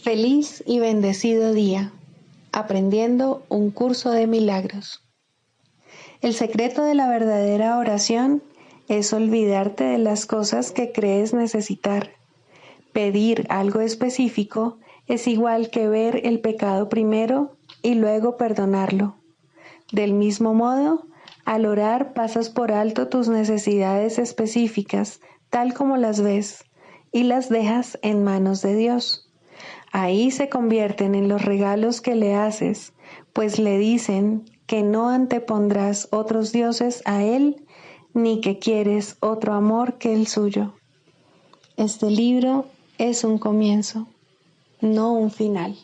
Feliz y bendecido día, aprendiendo un curso de milagros. El secreto de la verdadera oración es olvidarte de las cosas que crees necesitar. Pedir algo específico es igual que ver el pecado primero y luego perdonarlo. Del mismo modo, al orar pasas por alto tus necesidades específicas, tal como las ves, y las dejas en manos de Dios. Ahí se convierten en los regalos que le haces, pues le dicen que no antepondrás otros dioses a Él, ni que quieres otro amor que el suyo. Este libro es un comienzo, no un final.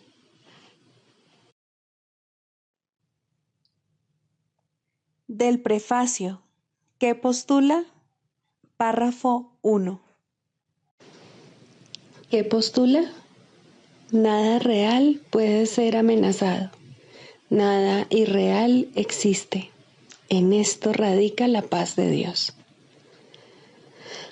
Del prefacio, que postula, párrafo 1. ¿Qué postula? Nada real puede ser amenazado. Nada irreal existe. En esto radica la paz de Dios.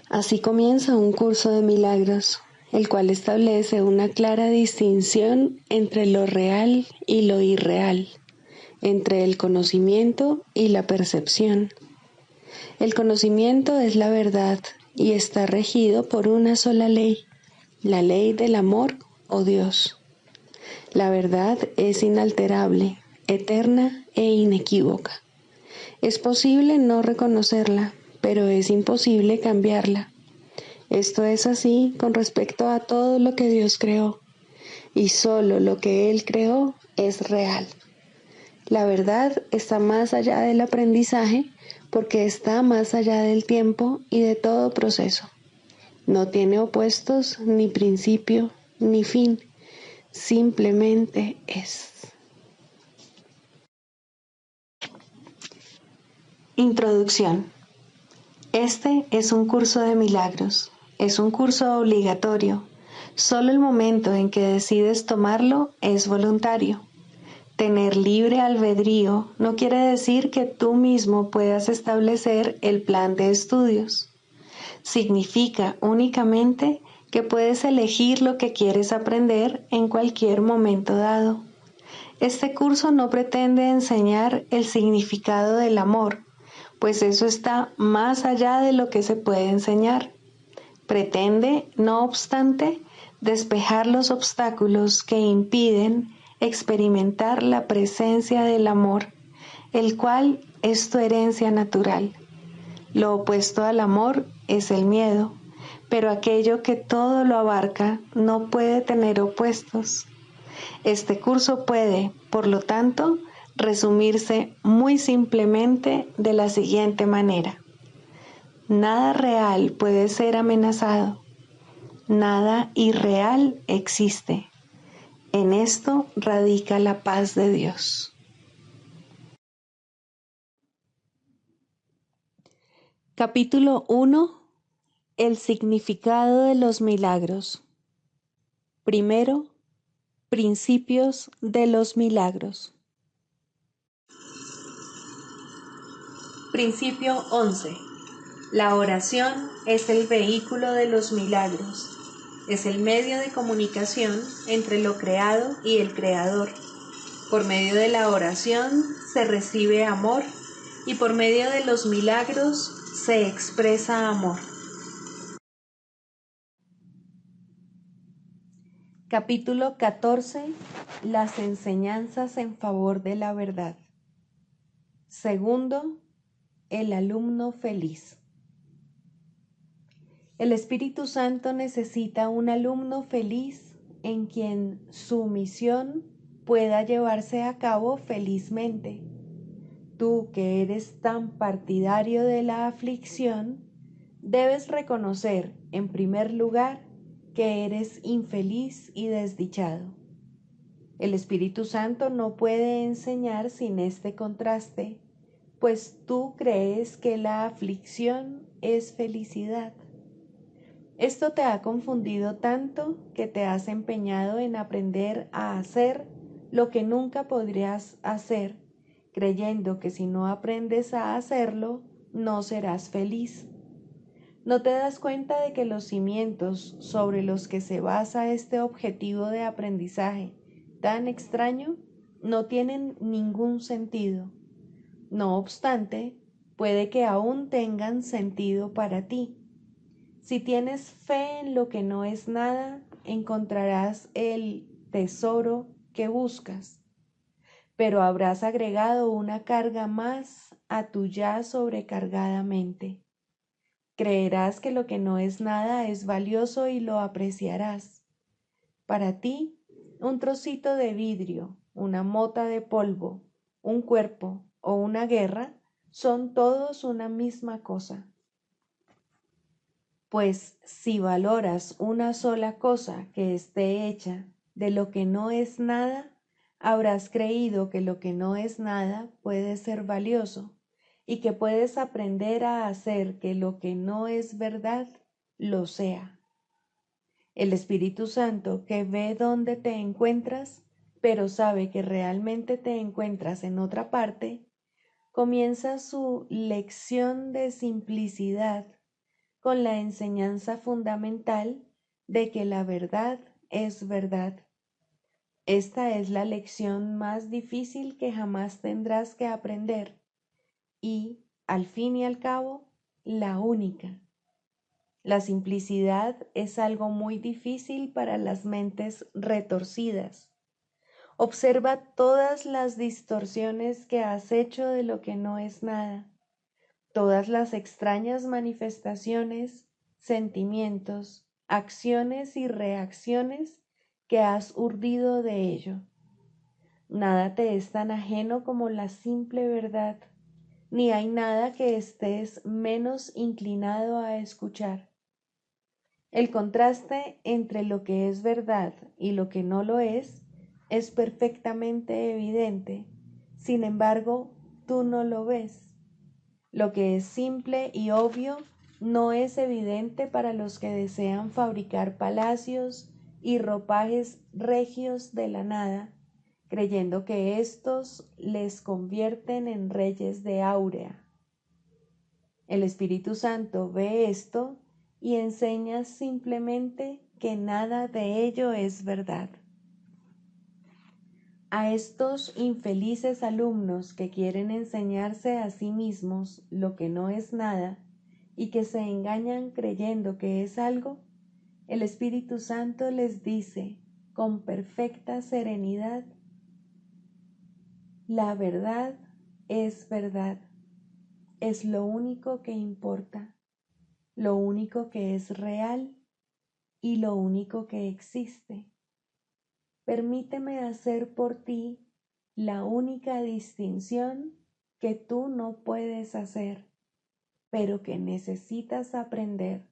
Así comienza un curso de milagros, el cual establece una clara distinción entre lo real y lo irreal, entre el conocimiento y la percepción. El conocimiento es la verdad y está regido por una sola ley, la ley del amor o Dios. La verdad es inalterable, eterna e inequívoca. Es posible no reconocerla, pero es imposible cambiarla. Esto es así con respecto a todo lo que Dios creó, y solo lo que Él creó es real. La verdad está más allá del aprendizaje porque está más allá del tiempo y de todo proceso. No tiene opuestos, ni principio, ni fin. Simplemente es. Introducción. Este es un curso de milagros. Es un curso obligatorio. Solo el momento en que decides tomarlo es voluntario. Tener libre albedrío no quiere decir que tú mismo puedas establecer el plan de estudios. Significa únicamente que puedes elegir lo que quieres aprender en cualquier momento dado. Este curso no pretende enseñar el significado del amor, pues eso está más allá de lo que se puede enseñar. Pretende, no obstante, despejar los obstáculos que impiden experimentar la presencia del amor, el cual es tu herencia natural. Lo opuesto al amor es el miedo, pero aquello que todo lo abarca no puede tener opuestos. Este curso puede, por lo tanto, resumirse muy simplemente de la siguiente manera. Nada real puede ser amenazado. Nada irreal existe. En esto radica la paz de Dios. Capítulo 1. El significado de los milagros. Primero, principios de los milagros. Principio 11. La oración es el vehículo de los milagros. Es el medio de comunicación entre lo creado y el Creador. Por medio de la oración se recibe amor y por medio de los milagros se expresa amor. Capítulo 14. Las enseñanzas en favor de la verdad. Segundo, el alumno feliz. El Espíritu Santo necesita un alumno feliz en quien su misión pueda llevarse a cabo felizmente. Tú que eres tan partidario de la aflicción, debes reconocer, en primer lugar, que eres infeliz y desdichado. El Espíritu Santo no puede enseñar sin este contraste, pues tú crees que la aflicción es felicidad. Esto te ha confundido tanto que te has empeñado en aprender a hacer lo que nunca podrías hacer, creyendo que si no aprendes a hacerlo, no serás feliz. ¿No te das cuenta de que los cimientos sobre los que se basa este objetivo de aprendizaje tan extraño no tienen ningún sentido? No obstante, puede que aún tengan sentido para ti. Si tienes fe en lo que no es nada, encontrarás el tesoro que buscas, pero habrás agregado una carga más a tu ya sobrecargada mente. Creerás que lo que no es nada es valioso y lo apreciarás. Para ti, un trocito de vidrio, una mota de polvo, un cuerpo o una guerra son todos una misma cosa. Pues si valoras una sola cosa que esté hecha de lo que no es nada, habrás creído que lo que no es nada puede ser valioso y que puedes aprender a hacer que lo que no es verdad lo sea. El Espíritu Santo, que ve dónde te encuentras, pero sabe que realmente te encuentras en otra parte, comienza su lección de simplicidad con la enseñanza fundamental de que la verdad es verdad. Esta es la lección más difícil que jamás tendrás que aprender y, al fin y al cabo, la única. La simplicidad es algo muy difícil para las mentes retorcidas. Observa todas las distorsiones que has hecho de lo que no es nada, todas las extrañas manifestaciones, sentimientos, acciones y reacciones que has urdido de ello. Nada te es tan ajeno como la simple verdad, ni hay nada que estés menos inclinado a escuchar. El contraste entre lo que es verdad y lo que no lo es perfectamente evidente. Sin embargo, tú no lo ves. Lo que es simple y obvio no es evidente para los que desean fabricar palacios y ropajes regios de la nada, creyendo que éstos les convierten en reyes de áurea. El Espíritu Santo ve esto y enseña simplemente que nada de ello es verdad. A estos infelices alumnos que quieren enseñarse a sí mismos lo que no es nada y que se engañan creyendo que es algo, el Espíritu Santo les dice con perfecta serenidad: la verdad, es lo único que importa, lo único que es real y lo único que existe. Permíteme hacer por ti la única distinción que tú no puedes hacer, pero que necesitas aprender.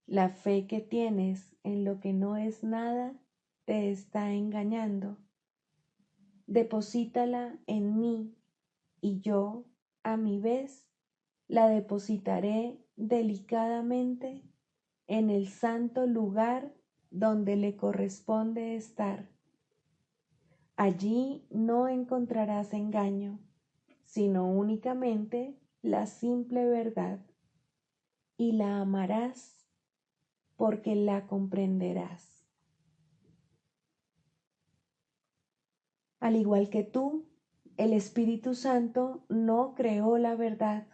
La fe que tienes en lo que no es nada te está engañando. Deposítala en mí y yo, a mi vez, la depositaré delicadamente en el santo lugar donde le corresponde estar. Allí no encontrarás engaño, sino únicamente la simple verdad, y la amarás porque la comprenderás. Al igual que tú, el Espíritu Santo no creó la verdad.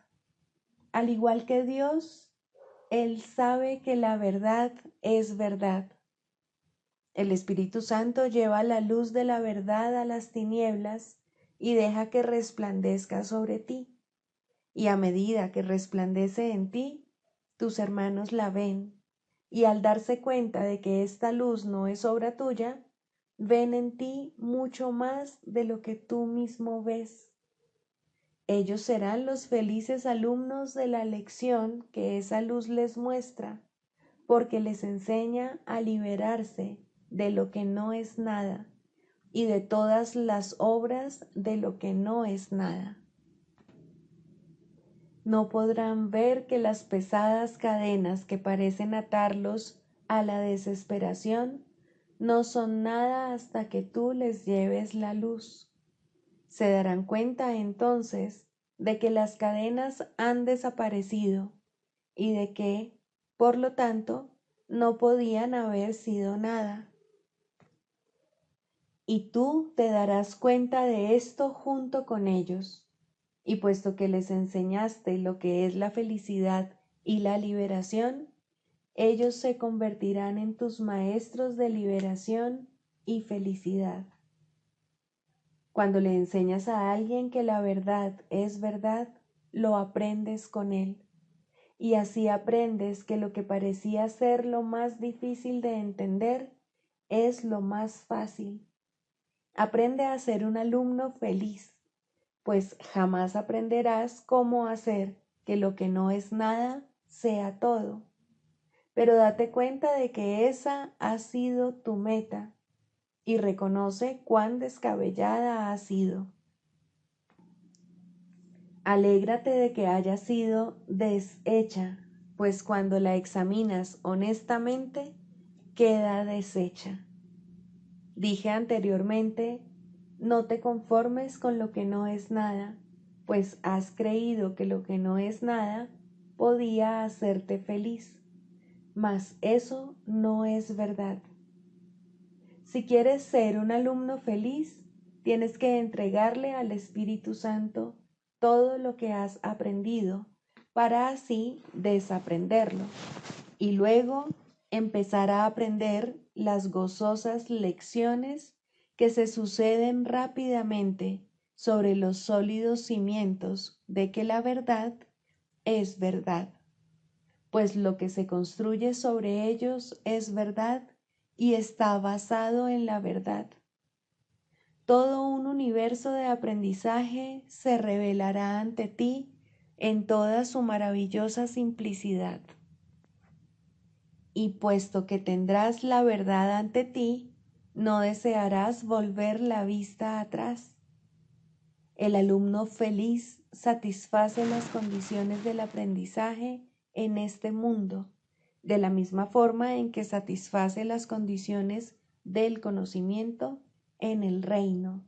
Al igual que Dios, Él sabe que la verdad es verdad. El Espíritu Santo lleva la luz de la verdad a las tinieblas y deja que resplandezca sobre ti. Y a medida que resplandece en ti, tus hermanos la ven, y al darse cuenta de que esta luz no es obra tuya, ven en ti mucho más de lo que tú mismo ves. Ellos serán los felices alumnos de la lección que esa luz les muestra, porque les enseña a liberarse de lo que no es nada y de todas las obras de lo que no es nada. No podrán ver que las pesadas cadenas que parecen atarlos a la desesperación no son nada hasta que tú les lleves la luz. Se darán cuenta entonces de que las cadenas han desaparecido y de que, por lo tanto, no podían haber sido nada. Y tú te darás cuenta de esto junto con ellos. Y puesto que les enseñaste lo que es la felicidad y la liberación, ellos se convertirán en tus maestros de liberación y felicidad. Cuando le enseñas a alguien que la verdad es verdad, lo aprendes con él. Y así aprendes que lo que parecía ser lo más difícil de entender es lo más fácil. Aprende a ser un alumno feliz, pues jamás aprenderás cómo hacer que lo que no es nada sea todo. Pero date cuenta de que esa ha sido tu meta y reconoce cuán descabellada ha sido. Alégrate de que haya sido deshecha, pues cuando la examinas honestamente, queda deshecha. Dije anteriormente, no te conformes con lo que no es nada, pues has creído que lo que no es nada podía hacerte feliz, mas eso no es verdad. Si quieres ser un alumno feliz, tienes que entregarle al Espíritu Santo todo lo que has aprendido para así desaprenderlo y luego empezar a aprender las gozosas lecciones que se suceden rápidamente sobre los sólidos cimientos de que la verdad es verdad, pues lo que se construye sobre ellos es verdad y está basado en la verdad. Todo un universo de aprendizaje se revelará ante ti en toda su maravillosa simplicidad. Y puesto que tendrás la verdad ante ti, no desearás volver la vista atrás. El alumno feliz satisface las condiciones del aprendizaje en este mundo, de la misma forma en que satisface las condiciones del conocimiento en el reino.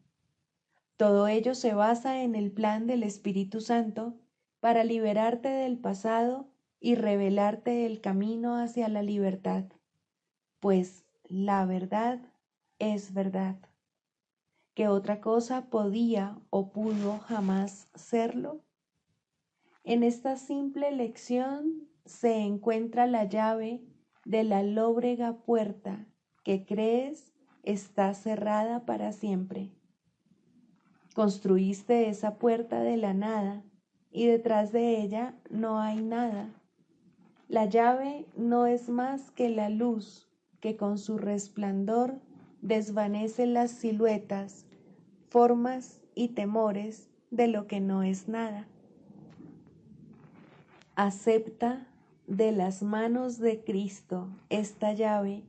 Todo ello se basa en el plan del Espíritu Santo para liberarte del pasado y revelarte el camino hacia la libertad, pues la verdad es verdad. ¿Qué otra cosa podía o pudo jamás serlo? En esta simple lección se encuentra la llave de la lóbrega puerta que crees está cerrada para siempre. Construiste esa puerta de la nada y detrás de ella no hay nada. La llave no es más que la luz que con su resplandor desvanece las siluetas, formas y temores de lo que no es nada. Acepta de las manos de Cristo esta llave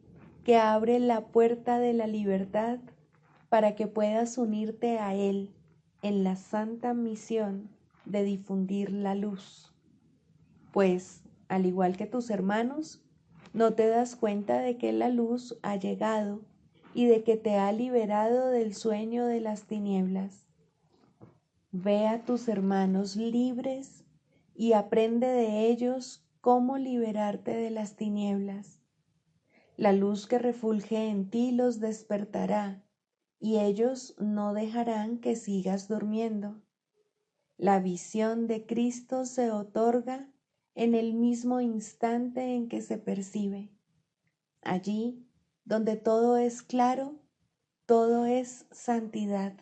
que abre la puerta de la libertad para que puedas unirte a Él en la santa misión de difundir la luz. Pues, al igual que tus hermanos, no te das cuenta de que la luz ha llegado y de que te ha liberado del sueño de las tinieblas. Ve a tus hermanos libres y aprende de ellos cómo liberarte de las tinieblas. La luz que refulge en ti los despertará y ellos no dejarán que sigas durmiendo. La visión de Cristo se otorga en el mismo instante en que se percibe. Allí, donde todo es claro, todo es santidad.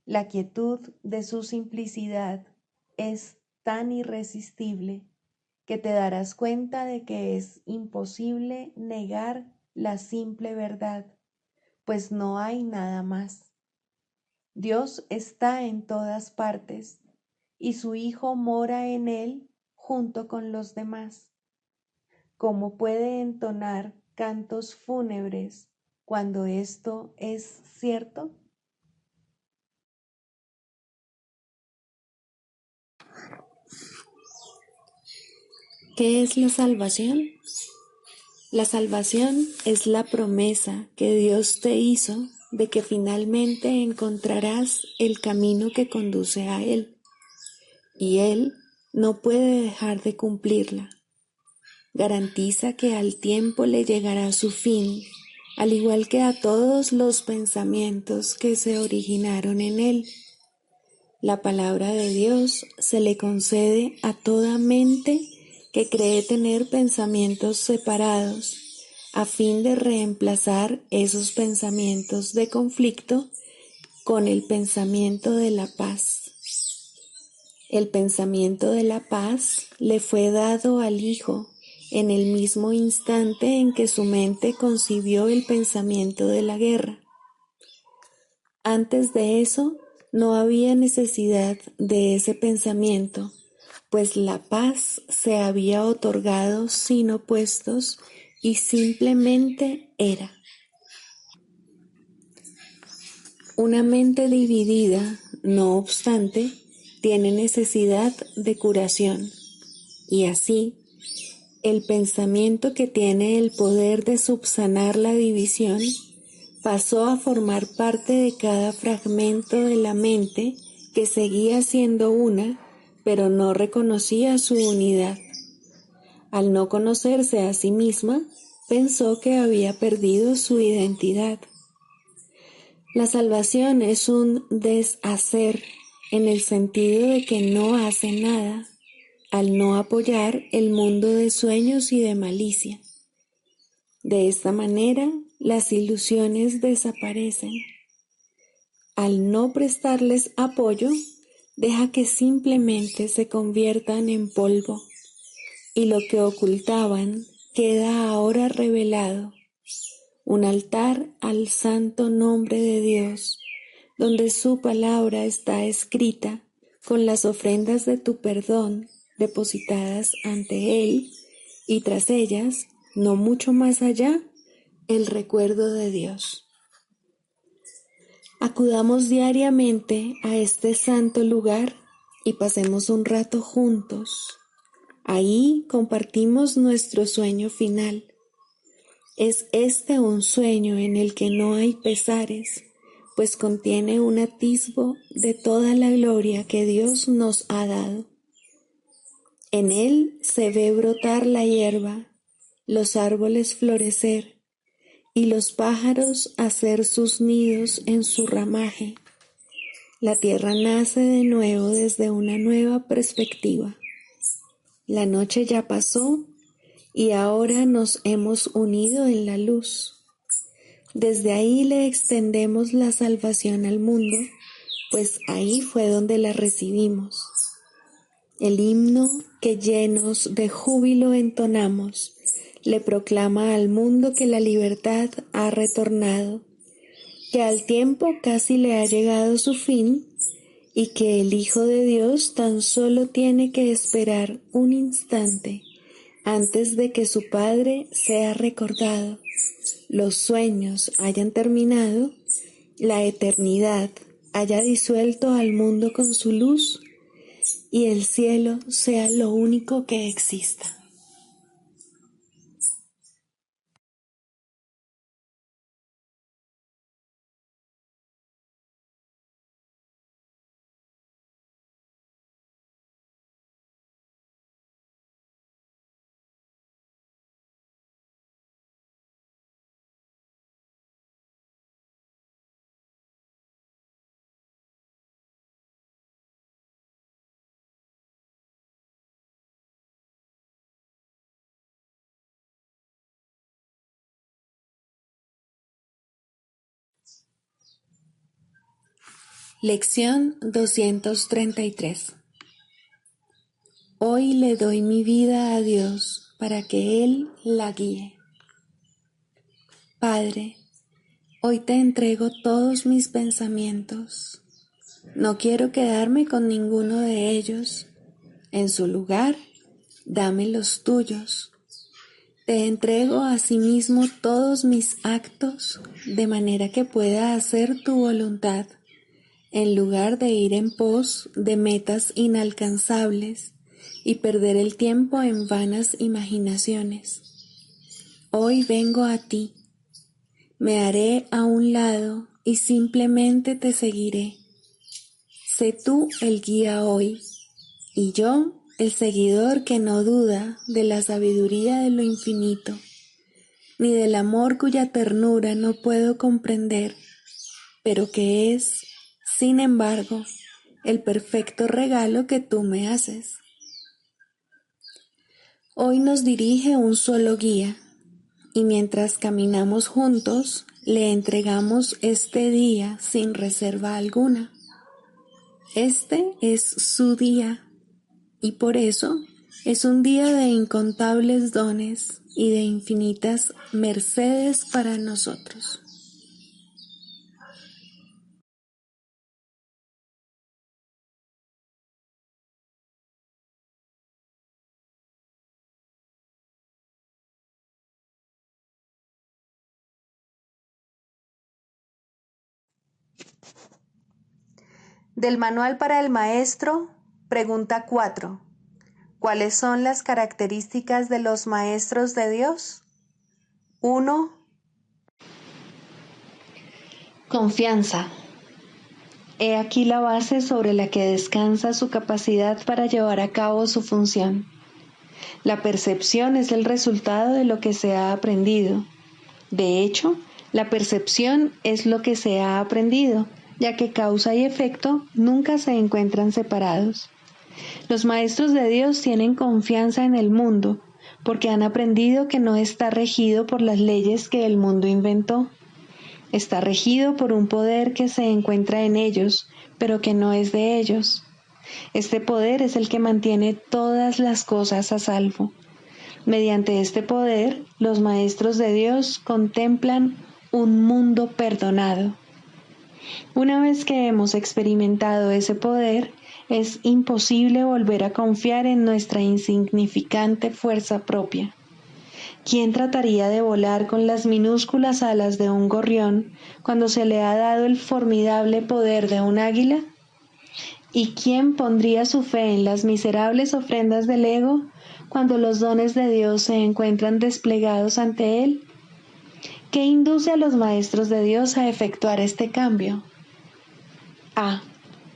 La quietud de su simplicidad es tan irresistible que te darás cuenta de que es imposible negar la simple verdad, pues no hay nada más. Dios está en todas partes y su Hijo mora en él junto con los demás. ¿Cómo puede entonar cantos fúnebres cuando esto es cierto? ¿Qué es la salvación? La salvación es la promesa que Dios te hizo de que finalmente encontrarás el camino que conduce a Él, y Él no puede dejar de cumplirla. Garantiza que al tiempo le llegará su fin, al igual que a todos los pensamientos que se originaron en él. La palabra de Dios se le concede a toda mente que cree tener pensamientos separados, a fin de reemplazar esos pensamientos de conflicto con el pensamiento de la paz. El pensamiento de la paz le fue dado al Hijo en el mismo instante en que su mente concibió el pensamiento de la guerra. Antes de eso, no había necesidad de ese pensamiento, pues la paz se había otorgado sin opuestos y simplemente era. Una mente dividida, no obstante, tiene necesidad de curación, y así, el pensamiento que tiene el poder de subsanar la división pasó a formar parte de cada fragmento de la mente que seguía siendo una, pero no reconocía su unidad. Al no conocerse a sí misma, pensó que había perdido su identidad. La salvación es un deshacer en el sentido de que no hace nada, al no apoyar el mundo de sueños y de malicia. De esta manera, las ilusiones desaparecen. Al no prestarles apoyo, deja que simplemente se conviertan en polvo, y lo que ocultaban queda ahora revelado, un altar al santo nombre de Dios, donde su palabra está escrita con las ofrendas de tu perdón depositadas ante Él, y tras ellas, no mucho más allá, el recuerdo de Dios. Acudamos diariamente a este santo lugar y pasemos un rato juntos. Ahí compartimos nuestro sueño final. Es este un sueño en el que no hay pesares, pues contiene un atisbo de toda la gloria que Dios nos ha dado. En él se ve brotar la hierba, los árboles florecer, y los pájaros hacer sus nidos en su ramaje. La tierra nace de nuevo desde una nueva perspectiva. La noche ya pasó y ahora nos hemos unido en la luz. Desde ahí le extendemos la salvación al mundo, pues ahí fue donde la recibimos. El himno que llenos de júbilo entonamos le proclama al mundo que la libertad ha retornado, que al tiempo casi le ha llegado su fin y que el Hijo de Dios tan solo tiene que esperar un instante antes de que su Padre sea recordado, los sueños hayan terminado, la eternidad haya disuelto al mundo con su luz y el cielo sea lo único que exista. Lección 233. Hoy le doy mi vida a Dios para que Él la guíe. Padre, hoy te entrego todos mis pensamientos. No quiero quedarme con ninguno de ellos. En su lugar, dame los tuyos. Te entrego asimismo todos mis actos, de manera que pueda hacer tu voluntad, en lugar de ir en pos de metas inalcanzables y perder el tiempo en vanas imaginaciones. Hoy vengo a ti, me haré a un lado y simplemente te seguiré. Sé tú el guía hoy, y yo el seguidor que no duda de la sabiduría de lo infinito, ni del amor cuya ternura no puedo comprender, pero que es, sin embargo, el perfecto regalo que tú me haces. Hoy nos dirige un solo guía, y mientras caminamos juntos, le entregamos este día sin reserva alguna. Este es su día, y por eso es un día de incontables dones y de infinitas mercedes para nosotros. Del Manual para el Maestro, pregunta 4. ¿Cuáles son las características de los maestros de Dios? 1. Confianza. He aquí la base sobre la que descansa su capacidad para llevar a cabo su función. La percepción es el resultado de lo que se ha aprendido. De hecho, la percepción es lo que se ha aprendido, ya que causa y efecto nunca se encuentran separados. Los maestros de Dios tienen confianza en el mundo, porque han aprendido que no está regido por las leyes que el mundo inventó. Está regido por un poder que se encuentra en ellos, pero que no es de ellos. Este poder es el que mantiene todas las cosas a salvo. Mediante este poder, los maestros de Dios contemplan un mundo perdonado. Una vez que hemos experimentado ese poder, es imposible volver a confiar en nuestra insignificante fuerza propia. ¿Quién trataría de volar con las minúsculas alas de un gorrión cuando se le ha dado el formidable poder de un águila? ¿Y quién pondría su fe en las miserables ofrendas del ego cuando los dones de Dios se encuentran desplegados ante él? ¿Qué induce a los maestros de Dios a efectuar este cambio? A.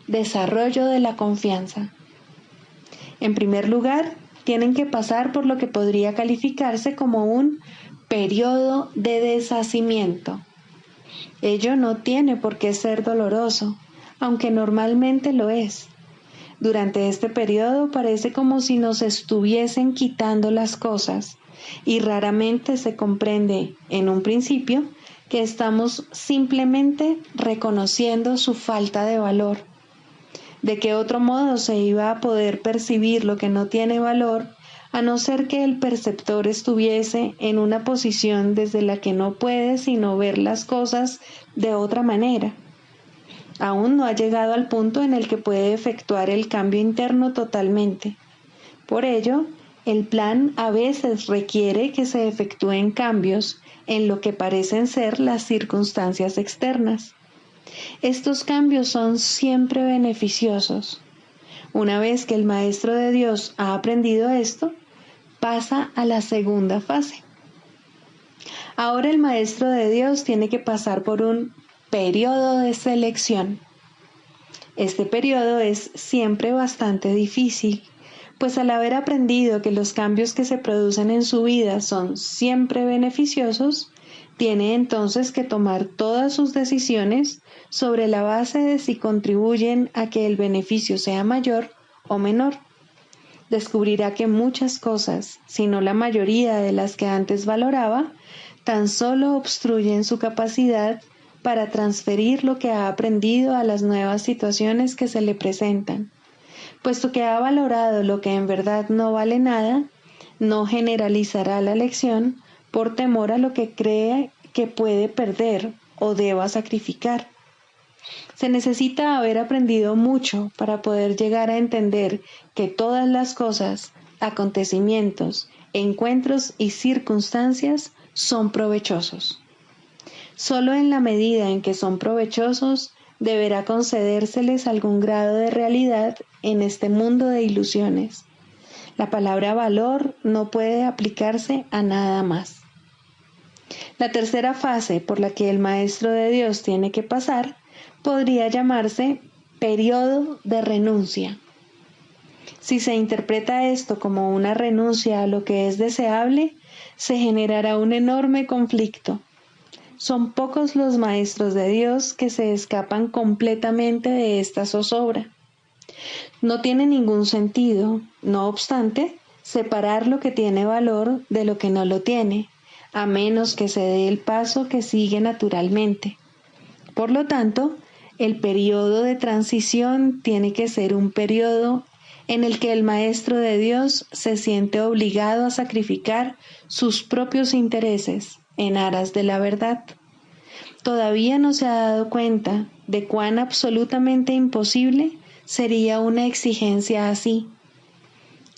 Desarrollo de la confianza. En primer lugar, tienen que pasar por lo que podría calificarse como un periodo de deshacimiento. Ello no tiene por qué ser doloroso, aunque normalmente lo es. Durante este periodo parece como si nos estuviesen quitando las cosas, y raramente se comprende, en un principio, que estamos simplemente reconociendo su falta de valor. ¿De qué otro modo se iba a poder percibir lo que no tiene valor, a no ser que el perceptor estuviese en una posición desde la que no puede sino ver las cosas de otra manera? Aún no ha llegado al punto en el que puede efectuar el cambio interno totalmente. Por ello, el plan a veces requiere que se efectúen cambios en lo que parecen ser las circunstancias externas. Estos cambios son siempre beneficiosos. Una vez que el maestro de Dios ha aprendido esto, pasa a la segunda fase. Ahora el maestro de Dios tiene que pasar por un periodo de selección. Este periodo es siempre bastante difícil, pues al haber aprendido que los cambios que se producen en su vida son siempre beneficiosos, tiene entonces que tomar todas sus decisiones sobre la base de si contribuyen a que el beneficio sea mayor o menor. Descubrirá que muchas cosas, si no la mayoría de las que antes valoraba, tan solo obstruyen su capacidad para transferir lo que ha aprendido a las nuevas situaciones que se le presentan. Puesto que ha valorado lo que en verdad no vale nada, no generalizará la lección por temor a lo que cree que puede perder o deba sacrificar. Se necesita haber aprendido mucho para poder llegar a entender que todas las cosas, acontecimientos, encuentros y circunstancias son provechosos. Solo en la medida en que son provechosos, deberá concedérseles algún grado de realidad en este mundo de ilusiones. La palabra valor no puede aplicarse a nada más. La tercera fase por la que el maestro de Dios tiene que pasar podría llamarse periodo de renuncia. Si se interpreta esto como una renuncia a lo que es deseable, se generará un enorme conflicto. Son pocos los maestros de Dios que se escapan completamente de esta zozobra. No tiene ningún sentido, no obstante, separar lo que tiene valor de lo que no lo tiene, a menos que se dé el paso que sigue naturalmente. Por lo tanto, el periodo de transición tiene que ser un periodo en el que el Maestro de Dios se siente obligado a sacrificar sus propios intereses en aras de la verdad. Todavía no se ha dado cuenta de cuán absolutamente imposible sería una exigencia así.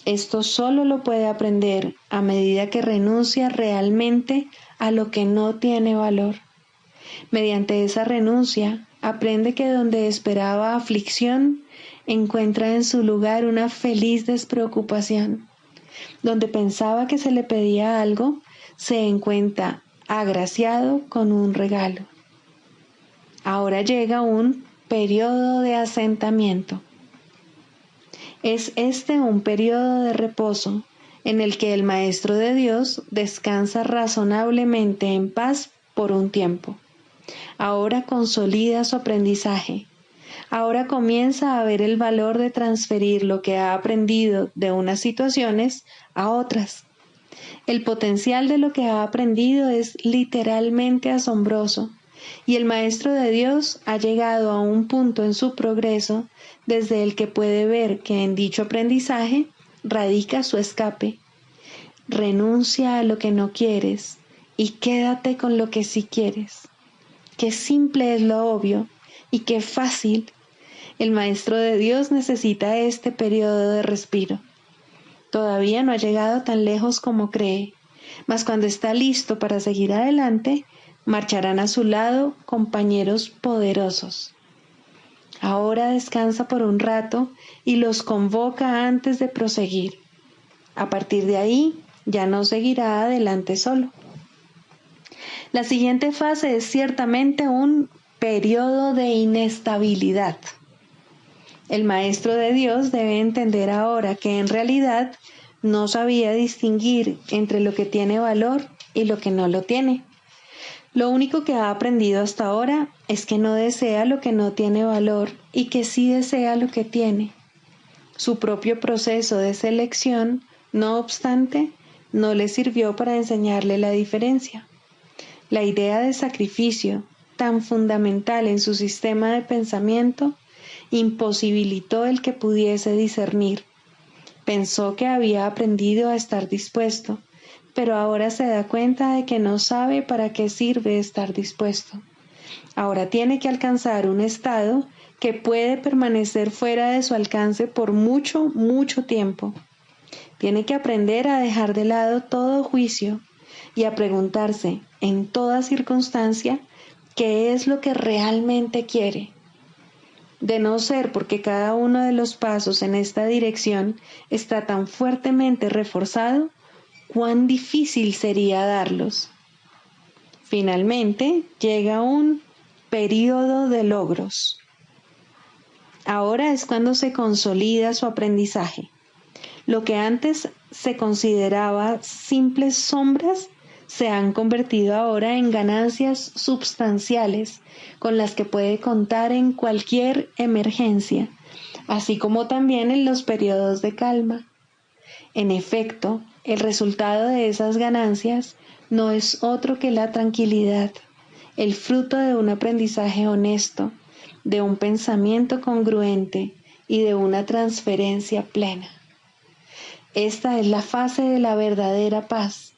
Esto solo lo puede aprender a medida que renuncia realmente a lo que no tiene valor. Mediante esa renuncia, aprende que donde esperaba aflicción, encuentra en su lugar una feliz despreocupación. Donde pensaba que se le pedía algo, se encuentra agraciado con un regalo. Ahora llega un periodo de asentamiento. Es este un periodo de reposo en el que el Maestro de Dios descansa razonablemente en paz por un tiempo. Ahora consolida su aprendizaje. Ahora comienza a ver el valor de transferir lo que ha aprendido de unas situaciones a otras. El potencial de lo que ha aprendido es literalmente asombroso, y el Maestro de Dios ha llegado a un punto en su progreso desde el que puede ver que en dicho aprendizaje radica su escape. Renuncia a lo que no quieres y quédate con lo que sí quieres. Qué simple es lo obvio y qué fácil. El Maestro de Dios necesita este periodo de respiro. Todavía no ha llegado tan lejos como cree, mas cuando está listo para seguir adelante, marcharán a su lado compañeros poderosos. Ahora descansa por un rato y los convoca antes de proseguir. A partir de ahí, ya no seguirá adelante solo. La siguiente fase es ciertamente un periodo de inestabilidad. El Maestro de Dios debe entender ahora que en realidad no sabía distinguir entre lo que tiene valor y lo que no lo tiene. Lo único que ha aprendido hasta ahora es que no desea lo que no tiene valor y que sí desea lo que tiene. Su propio proceso de selección, no obstante, no le sirvió para enseñarle la diferencia. La idea de sacrificio, tan fundamental en su sistema de pensamiento, imposibilitó el que pudiese discernir. Pensó que había aprendido a estar dispuesto, pero ahora se da cuenta de que no sabe para qué sirve estar dispuesto. Ahora tiene que alcanzar un estado que puede permanecer fuera de su alcance por mucho, mucho tiempo. Tiene que aprender a dejar de lado todo juicio y a preguntarse en toda circunstancia qué es lo que realmente quiere. De no ser porque cada uno de los pasos en esta dirección está tan fuertemente reforzado, cuán difícil sería darlos. Finalmente, llega un periodo de logros. Ahora es cuando se consolida su aprendizaje. Lo que antes se consideraba simples sombras se han convertido ahora en ganancias substanciales con las que puede contar en cualquier emergencia, así como también en los periodos de calma. En efecto, el resultado de esas ganancias no es otro que la tranquilidad, el fruto de un aprendizaje honesto, de un pensamiento congruente y de una transferencia plena. Esta es la fase de la verdadera paz,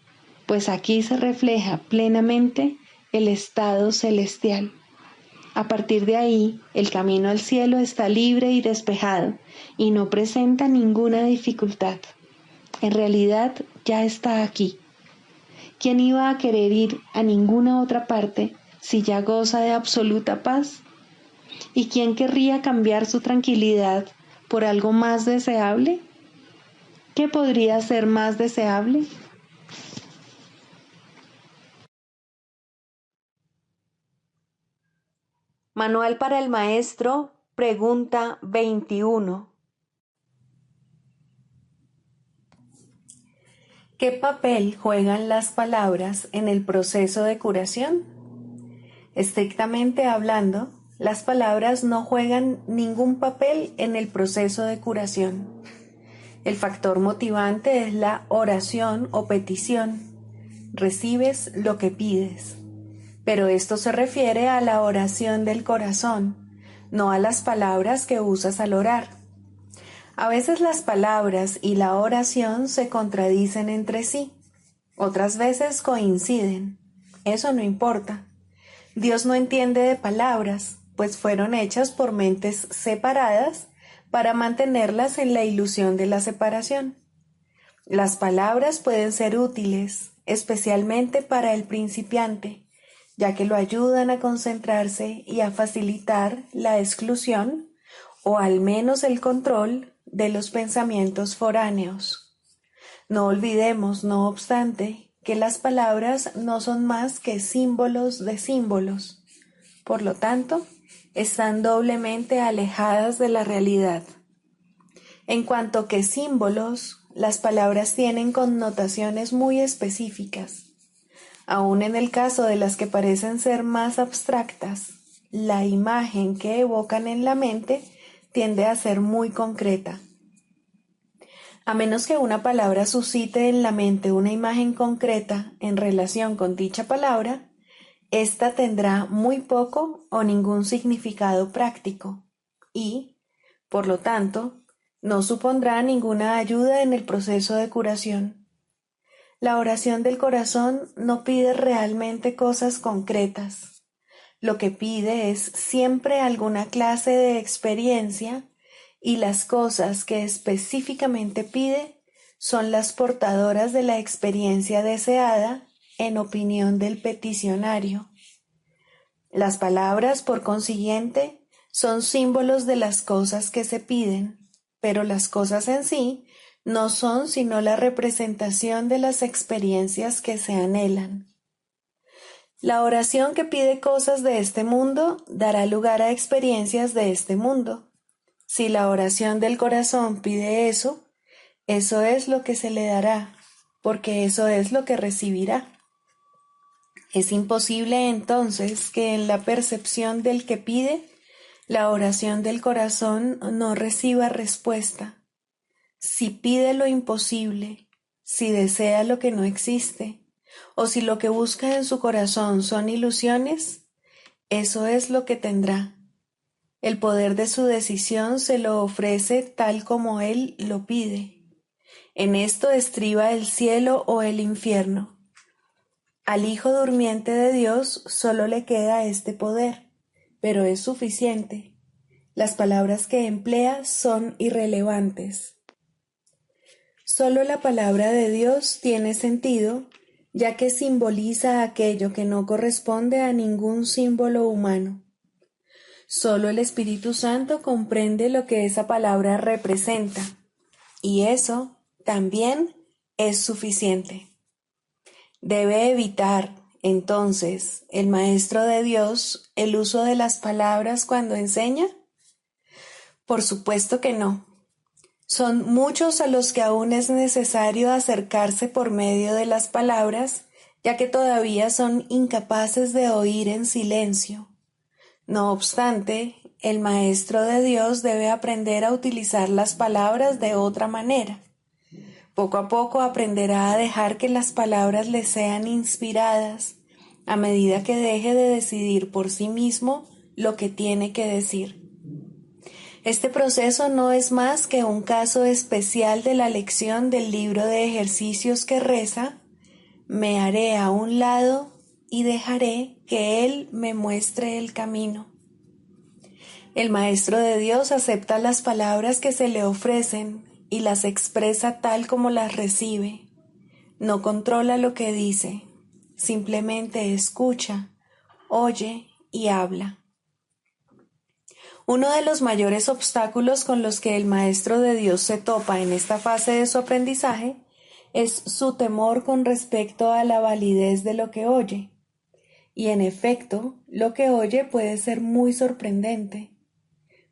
pues aquí se refleja plenamente el estado celestial. A partir de ahí, el camino al cielo está libre y despejado y no presenta ninguna dificultad. En realidad ya está aquí. ¿Quién iba a querer ir a ninguna otra parte si ya goza de absoluta paz? ¿Y quién querría cambiar su tranquilidad por algo más deseable? ¿Qué podría ser más deseable? Manual para el maestro, pregunta 21. ¿Qué papel juegan las palabras en el proceso de curación? Estrictamente hablando, las palabras no juegan ningún papel en el proceso de curación. El factor motivante es la oración o petición. Recibes lo que pides. Pero esto se refiere a la oración del corazón, no a las palabras que usas al orar. A veces las palabras y la oración se contradicen entre sí, otras veces coinciden. Eso no importa. Dios no entiende de palabras, pues fueron hechas por mentes separadas para mantenerlas en la ilusión de la separación. Las palabras pueden ser útiles, especialmente para el principiante, ya que lo ayudan a concentrarse y a facilitar la exclusión o al menos el control de los pensamientos foráneos. No olvidemos, no obstante, que las palabras no son más que símbolos de símbolos. Por lo tanto, están doblemente alejadas de la realidad. En cuanto que símbolos, las palabras tienen connotaciones muy específicas. Aun en el caso de las que parecen ser más abstractas, la imagen que evocan en la mente tiende a ser muy concreta. A menos que una palabra suscite en la mente una imagen concreta en relación con dicha palabra, ésta tendrá muy poco o ningún significado práctico y, por lo tanto, no supondrá ninguna ayuda en el proceso de curación. La oración del corazón no pide realmente cosas concretas. Lo que pide es siempre alguna clase de experiencia y las cosas que específicamente pide son las portadoras de la experiencia deseada en opinión del peticionario. Las palabras, por consiguiente, son símbolos de las cosas que se piden, pero las cosas en sí no son sino la representación de las experiencias que se anhelan. La oración que pide cosas de este mundo dará lugar a experiencias de este mundo. Si la oración del corazón pide eso es lo que se le dará, porque eso es lo que recibirá. Es imposible entonces que en la percepción del que pide, la oración del corazón no reciba respuesta. Si pide lo imposible, si desea lo que no existe, o si lo que busca en su corazón son ilusiones, eso es lo que tendrá. El poder de su decisión se lo ofrece tal como él lo pide. En esto estriba el cielo o el infierno. Al Hijo durmiente de Dios solo le queda este poder, pero es suficiente. Las palabras que emplea son irrelevantes. Solo la palabra de Dios tiene sentido, ya que simboliza aquello que no corresponde a ningún símbolo humano. Solo el Espíritu Santo comprende lo que esa palabra representa, y eso también es suficiente. Debe evitar, entonces, el Maestro de Dios el uso de las palabras cuando enseña? Por supuesto que no. Son muchos a los que aún es necesario acercarse por medio de las palabras, ya que todavía son incapaces de oír en silencio. No obstante, el Maestro de Dios debe aprender a utilizar las palabras de otra manera. Poco a poco aprenderá a dejar que las palabras le sean inspiradas, a medida que deje de decidir por sí mismo lo que tiene que decir. Este proceso no es más que un caso especial de la lección del libro de ejercicios que reza: me haré a un lado y dejaré que Él me muestre el camino. El Maestro de Dios acepta las palabras que se le ofrecen y las expresa tal como las recibe. No controla lo que dice, simplemente escucha, oye y habla. Uno de los mayores obstáculos con los que el Maestro de Dios se topa en esta fase de su aprendizaje es su temor con respecto a la validez de lo que oye. Y en efecto, lo que oye puede ser muy sorprendente.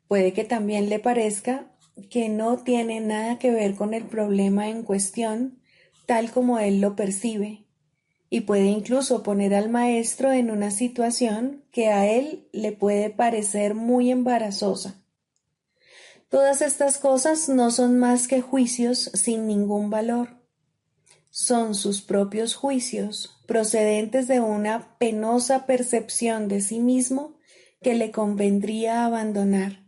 Puede que también le parezca que no tiene nada que ver con el problema en cuestión, tal como él lo percibe, y puede incluso poner al maestro en una situación que a él le puede parecer muy embarazosa. Todas estas cosas no son más que juicios sin ningún valor. Son sus propios juicios, procedentes de una penosa percepción de sí mismo que le convendría abandonar.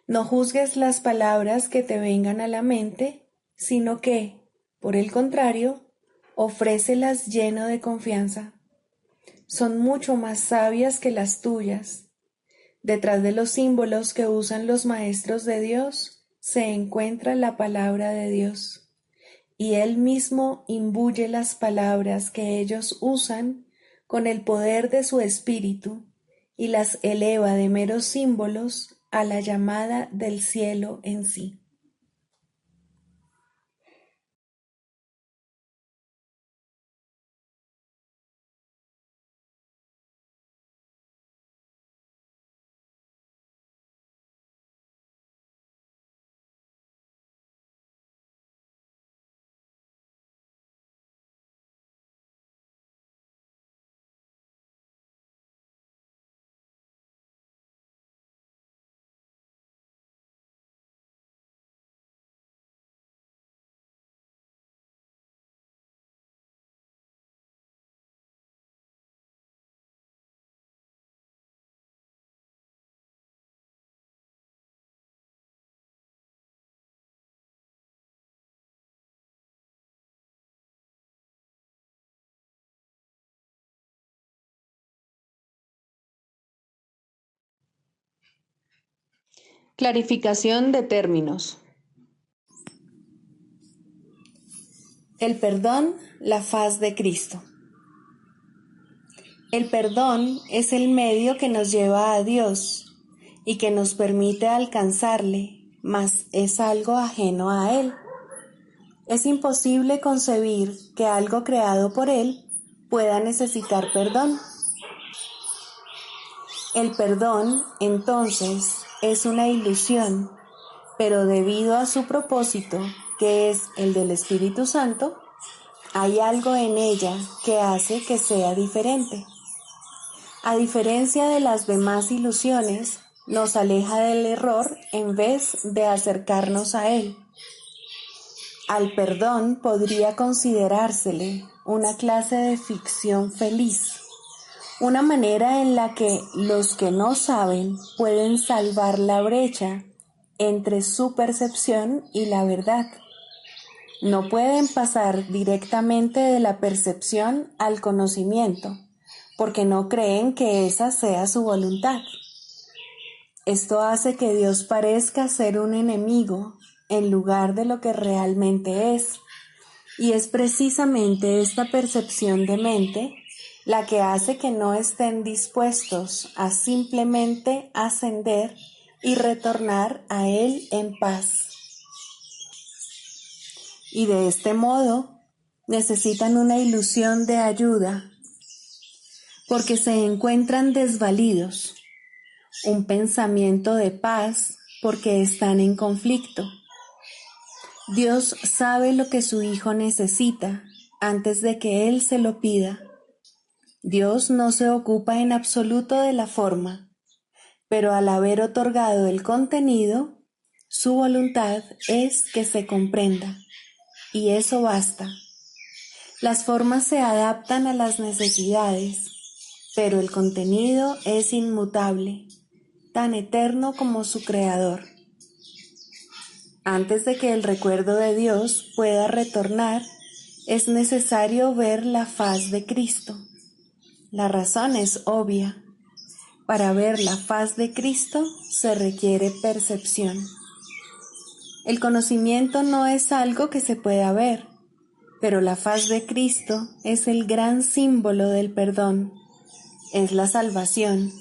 No juzgues las palabras que te vengan a la mente, sino que, por el contrario, ofrécelas lleno de confianza. Son mucho más sabias que las tuyas. Detrás de los símbolos que usan los maestros de Dios se encuentra la palabra de Dios, y Él mismo imbuye las palabras que ellos usan con el poder de su espíritu y las eleva de meros símbolos a la llamada del cielo en sí. Clarificación de términos. El perdón, la faz de Cristo. El perdón es el medio que nos lleva a Dios y que nos permite alcanzarle, mas es algo ajeno a Él. Es imposible concebir que algo creado por Él pueda necesitar perdón. El perdón, entonces, es una ilusión, pero debido a su propósito, que es el del Espíritu Santo, hay algo en ella que hace que sea diferente. A diferencia de las demás ilusiones, nos aleja del error en vez de acercarnos a él. Al perdón podría considerársele una clase de ficción feliz, una manera en la que los que no saben pueden salvar la brecha entre su percepción y la verdad. No pueden pasar directamente de la percepción al conocimiento, porque no creen que esa sea su voluntad. Esto hace que Dios parezca ser un enemigo en lugar de lo que realmente es, y es precisamente esta percepción de mente la que hace que no estén dispuestos a simplemente ascender y retornar a Él en paz. Y de este modo necesitan una ilusión de ayuda, porque se encuentran desvalidos, un pensamiento de paz porque están en conflicto. Dios sabe lo que su Hijo necesita antes de que Él se lo pida. Dios no se ocupa en absoluto de la forma, pero al haber otorgado el contenido, su voluntad es que se comprenda, y eso basta. Las formas se adaptan a las necesidades, pero el contenido es inmutable, tan eterno como su creador. Antes de que el recuerdo de Dios pueda retornar, es necesario ver la faz de Cristo. La razón es obvia. Para ver la faz de Cristo se requiere percepción. El conocimiento no es algo que se pueda ver, pero la faz de Cristo es el gran símbolo del perdón, es la salvación,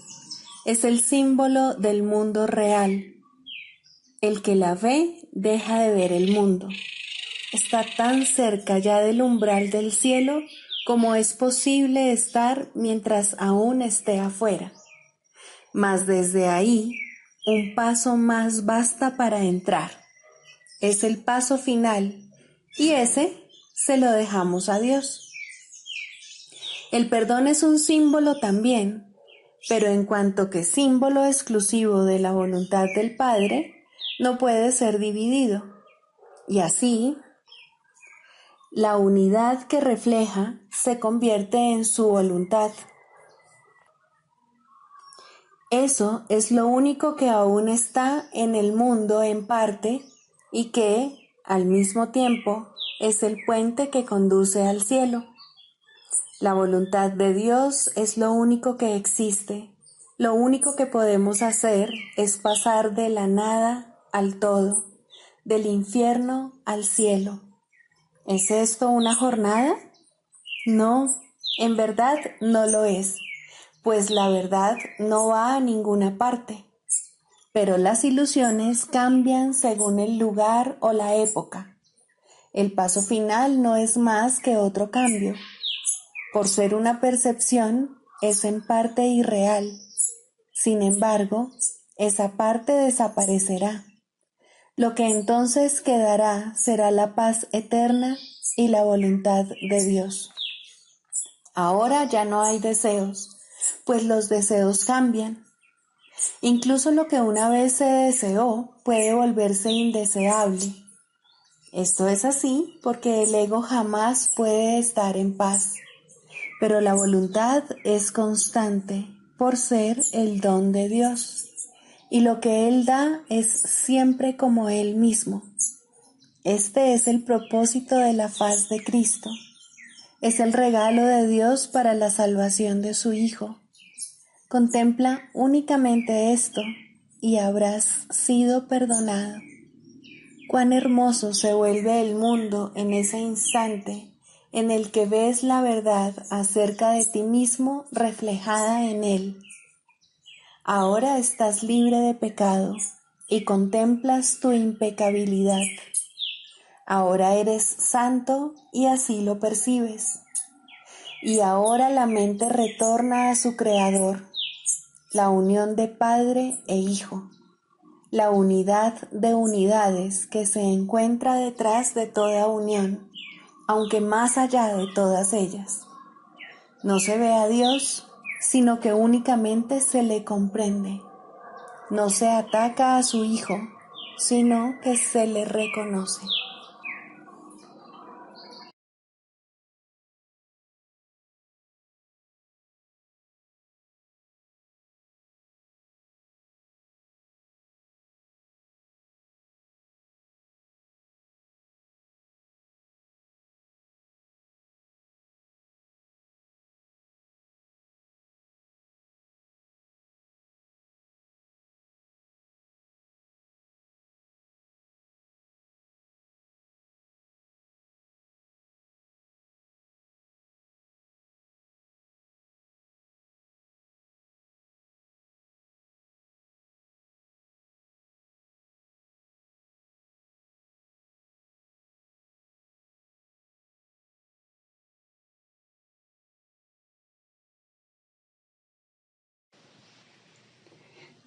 es el símbolo del mundo real. El que la ve deja de ver el mundo. Está tan cerca ya del umbral del cielo como es posible estar mientras aún esté afuera. Mas desde ahí, un paso más basta para entrar. Es el paso final, y ese se lo dejamos a Dios. El perdón es un símbolo también, pero en cuanto que símbolo exclusivo de la voluntad del Padre, no puede ser dividido. Y así, la unidad que refleja se convierte en su voluntad. Eso es lo único que aún está en el mundo en parte y que, al mismo tiempo, es el puente que conduce al cielo. La voluntad de Dios es lo único que existe. Lo único que podemos hacer es pasar de la nada al todo, del infierno al cielo. ¿Es esto una jornada? No, en verdad no lo es, pues la verdad no va a ninguna parte. Pero las ilusiones cambian según el lugar o la época. El paso final no es más que otro cambio. Por ser una percepción, es en parte irreal. Sin embargo, esa parte desaparecerá. Lo que entonces quedará será la paz eterna y la voluntad de Dios. Ahora ya no hay deseos, pues los deseos cambian. Incluso lo que una vez se deseó puede volverse indeseable. Esto es así porque el ego jamás puede estar en paz. Pero la voluntad es constante por ser el don de Dios, y lo que Él da es siempre como Él mismo. Este es el propósito de la faz de Cristo. Es el regalo de Dios para la salvación de su Hijo. Contempla únicamente esto y habrás sido perdonado. Cuán hermoso se vuelve el mundo en ese instante en el que ves la verdad acerca de ti mismo reflejada en él. Ahora estás libre de pecado y contemplas tu impecabilidad. Ahora eres santo y así lo percibes. Y ahora la mente retorna a su Creador, la unión de Padre e Hijo, la unidad de unidades que se encuentra detrás de toda unión, aunque más allá de todas ellas. No se ve a Dios, sino que únicamente se le comprende. No se ataca a su Hijo, sino que se le reconoce.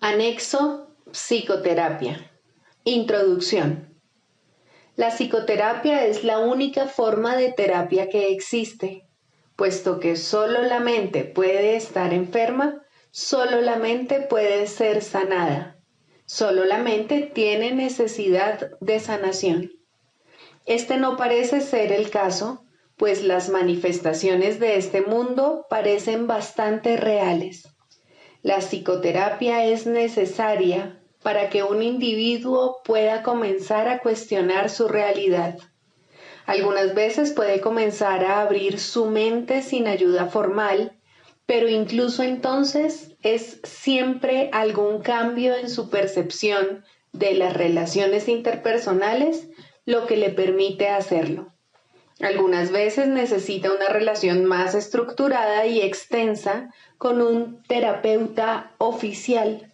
Anexo Psicoterapia. Introducción. La psicoterapia es la única forma de terapia que existe, puesto que solo la mente puede estar enferma, solo la mente puede ser sanada, solo la mente tiene necesidad de sanación. Este no parece ser el caso, pues las manifestaciones de este mundo parecen bastante reales. La psicoterapia es necesaria para que un individuo pueda comenzar a cuestionar su realidad. Algunas veces puede comenzar a abrir su mente sin ayuda formal, pero incluso entonces es siempre algún cambio en su percepción de las relaciones interpersonales lo que le permite hacerlo. Algunas veces necesita una relación más estructurada y extensa con un terapeuta oficial.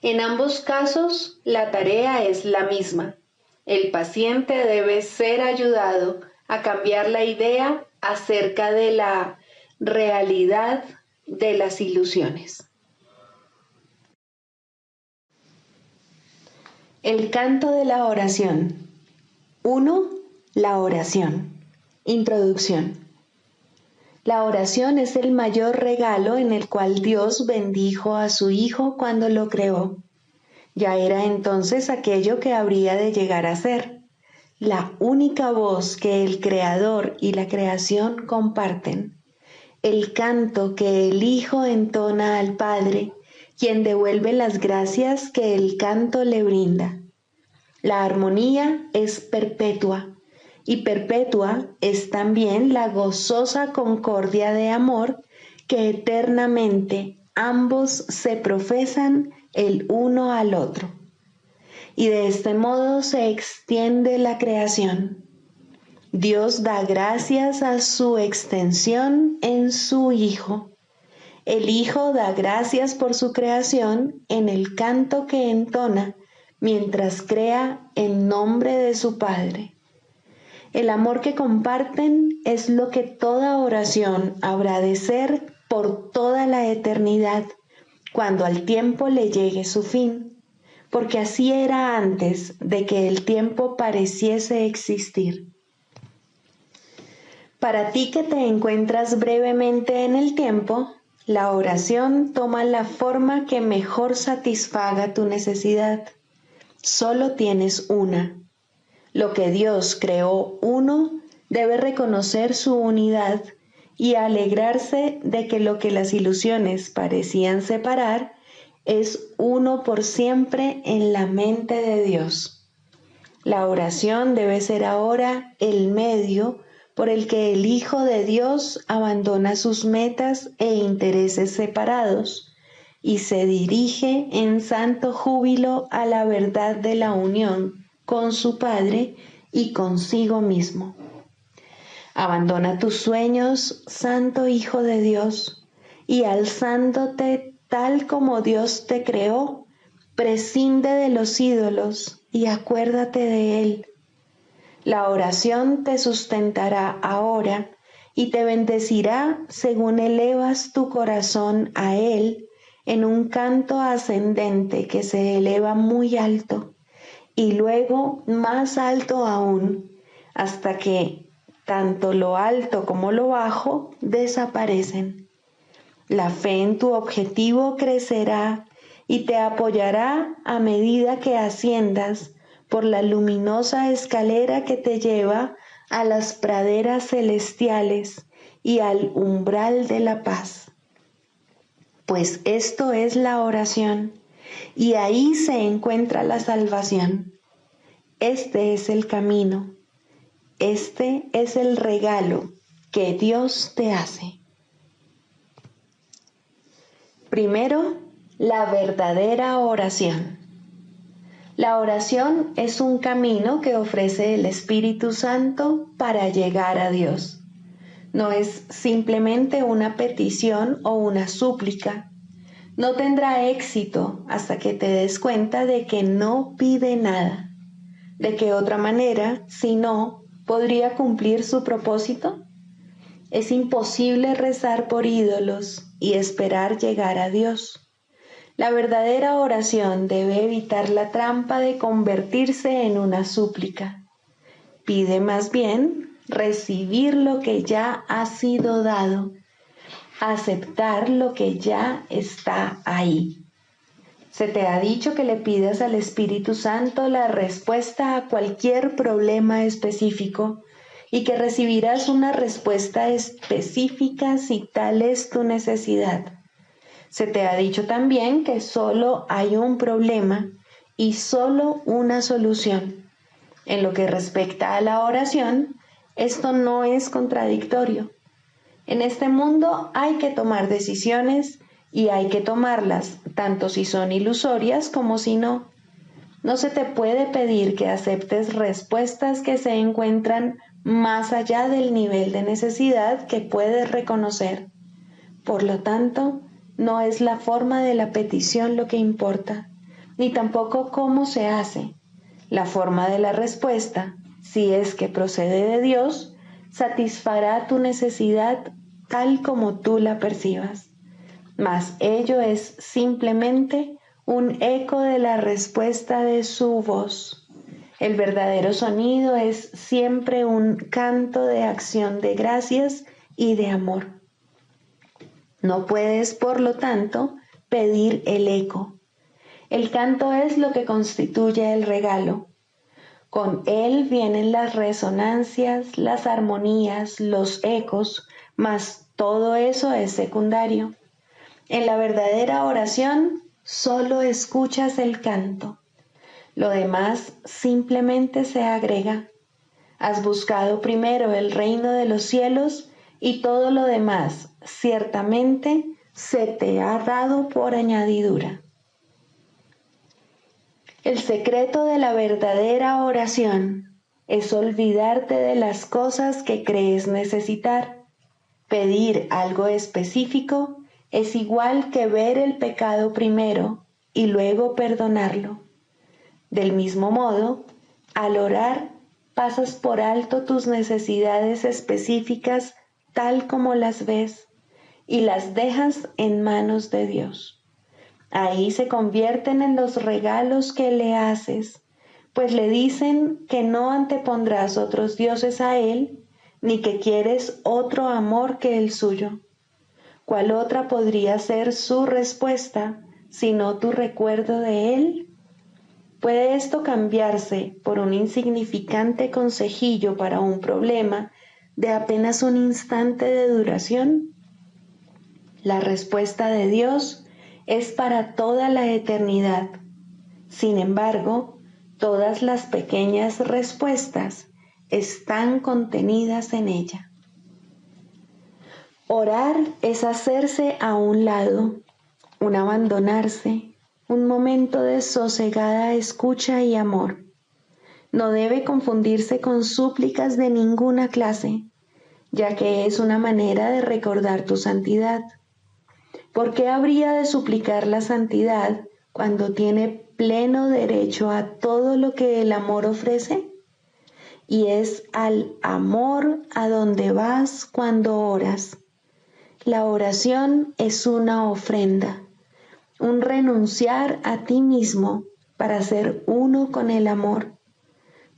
En ambos casos, la tarea es la misma. El paciente debe ser ayudado a cambiar la idea acerca de la realidad de las ilusiones. El canto de la oración. 1. La oración. Introducción. La oración es el mayor regalo en el cual Dios bendijo a su Hijo cuando lo creó. Ya era entonces aquello que habría de llegar a ser, la única voz que el Creador y la creación comparten, el canto que el Hijo entona al Padre, quien devuelve las gracias que el canto le brinda. La armonía es perpetua, y perpetua es también la gozosa concordia de amor que eternamente ambos se profesan el uno al otro. Y de este modo se extiende la creación. Dios da gracias a su extensión en su Hijo. El Hijo da gracias por su creación en el canto que entona mientras crea en nombre de su Padre. El amor que comparten es lo que toda oración habrá de ser por toda la eternidad, cuando al tiempo le llegue su fin, porque así era antes de que el tiempo pareciese existir. Para ti que te encuentras brevemente en el tiempo, la oración toma la forma que mejor satisfaga tu necesidad. Solo tienes una. Lo que Dios creó uno debe reconocer su unidad y alegrarse de que lo que las ilusiones parecían separar es uno por siempre en la mente de Dios. La oración debe ser ahora el medio por el que el Hijo de Dios abandona sus metas e intereses separados y se dirige en santo júbilo a la verdad de la unión con su Padre y consigo mismo. Abandona tus sueños, Santo Hijo de Dios, y alzándote tal como Dios te creó, prescinde de los ídolos y acuérdate de Él. La oración te sustentará ahora y te bendecirá según elevas tu corazón a Él en un canto ascendente que se eleva muy alto y luego más alto aún, hasta que tanto lo alto como lo bajo desaparecen. La fe en tu objetivo crecerá y te apoyará a medida que asciendas por la luminosa escalera que te lleva a las praderas celestiales y al umbral de la paz. Pues esto es la oración, y ahí se encuentra la salvación. Este es el camino, este es el regalo que Dios te hace. Primero, la verdadera oración. La oración es un camino que ofrece el Espíritu Santo para llegar a Dios. No es simplemente una petición o una súplica. No tendrá éxito hasta que te des cuenta de que no pide nada. ¿De qué otra manera, si no, podría cumplir su propósito? Es imposible rezar por ídolos y esperar llegar a Dios. La verdadera oración debe evitar la trampa de convertirse en una súplica. Pide más bien recibir lo que ya ha sido dado, aceptar lo que ya está ahí. Se te ha dicho que le pidas al Espíritu Santo la respuesta a cualquier problema específico y que recibirás una respuesta específica si tal es tu necesidad. Se te ha dicho también que solo hay un problema y solo una solución. En lo que respecta a la oración, esto no es contradictorio. En este mundo hay que tomar decisiones y hay que tomarlas, tanto si son ilusorias como si no. No se te puede pedir que aceptes respuestas que se encuentran más allá del nivel de necesidad que puedes reconocer. Por lo tanto, no es la forma de la petición lo que importa, ni tampoco cómo se hace. La forma de la respuesta, si es que procede de Dios, satisfará tu necesidad tal como tú la percibas. Mas ello es simplemente un eco de la respuesta de su voz. El verdadero sonido es siempre un canto de acción de gracias y de amor. No puedes, por lo tanto, pedir el eco. El canto es lo que constituye el regalo. Con él vienen las resonancias, las armonías, los ecos, mas todo eso es secundario. En la verdadera oración solo escuchas el canto. Lo demás simplemente se agrega. Has buscado primero el reino de los cielos y todo lo demás ciertamente se te ha dado por añadidura. El secreto de la verdadera oración es olvidarte de las cosas que crees necesitar. Pedir algo específico es igual que ver el pecado primero y luego perdonarlo. Del mismo modo, al orar, pasas por alto tus necesidades específicas tal como las ves y las dejas en manos de Dios. Ahí se convierten en los regalos que le haces, pues le dicen que no antepondrás otros dioses a Él, ni que quieres otro amor que el suyo. ¿Cuál otra podría ser su respuesta, sino tu recuerdo de Él? ¿Puede esto cambiarse por un insignificante consejillo para un problema de apenas un instante de duración? La respuesta de Dios es para toda la eternidad. Sin embargo, todas las pequeñas respuestas están contenidas en ella. Orar es hacerse a un lado, un abandonarse, un momento de sosegada escucha y amor. No debe confundirse con súplicas de ninguna clase, ya que es una manera de recordar tu santidad. ¿Por qué habría de suplicar la santidad cuando tiene pleno derecho a todo lo que el amor ofrece? Y es al amor a donde vas cuando oras. La oración es una ofrenda, un renunciar a ti mismo para ser uno con el amor.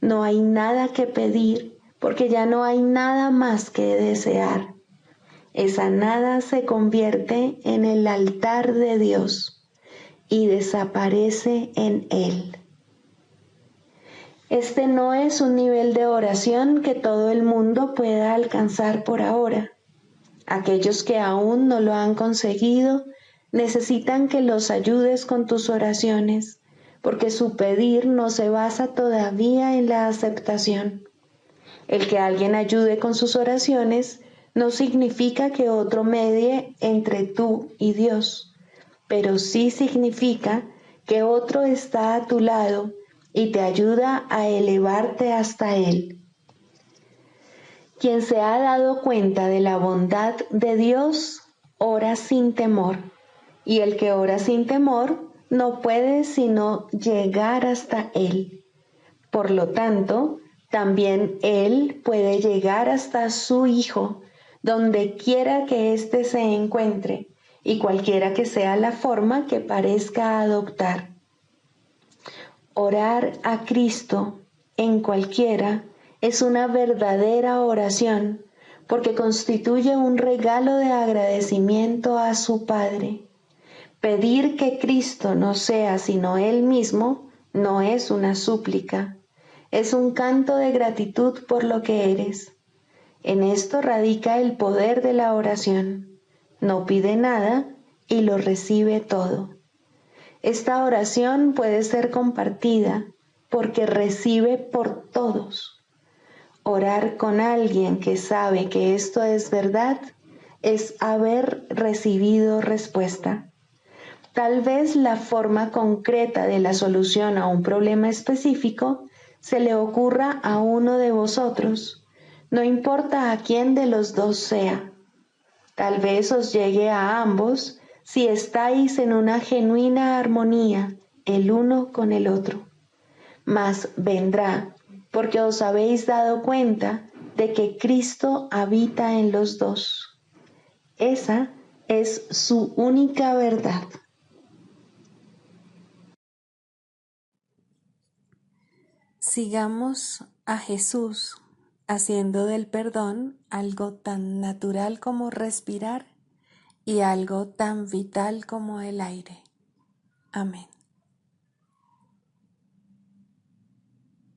No hay nada que pedir porque ya no hay nada más que desear. Esa nada se convierte en el altar de Dios y desaparece en él. Este no es un nivel de oración que todo el mundo pueda alcanzar por ahora. Aquellos que aún no lo han conseguido necesitan que los ayudes con tus oraciones, porque su pedir no se basa todavía en la aceptación. El que alguien ayude con sus oraciones no significa que otro medie entre tú y Dios, pero sí significa que otro está a tu lado y te ayuda a elevarte hasta Él. Quien se ha dado cuenta de la bondad de Dios, ora sin temor, y el que ora sin temor no puede sino llegar hasta Él. Por lo tanto, también Él puede llegar hasta su Hijo, donde quiera que éste se encuentre, y cualquiera que sea la forma que parezca adoptar. Orar a Cristo en cualquiera es una verdadera oración, porque constituye un regalo de agradecimiento a su Padre. Pedir que Cristo no sea sino Él mismo no es una súplica, es un canto de gratitud por lo que eres. En esto radica el poder de la oración. No pide nada y lo recibe todo. Esta oración puede ser compartida porque recibe por todos. Orar con alguien que sabe que esto es verdad es haber recibido respuesta. Tal vez la forma concreta de la solución a un problema específico se le ocurra a uno de vosotros, no importa a quién de los dos sea. Tal vez os llegue a ambos si estáis en una genuina armonía el uno con el otro. Mas vendrá porque os habéis dado cuenta de que Cristo habita en los dos. Esa es su única verdad. Sigamos a Jesús haciendo del perdón algo tan natural como respirar y algo tan vital como el aire. Amén.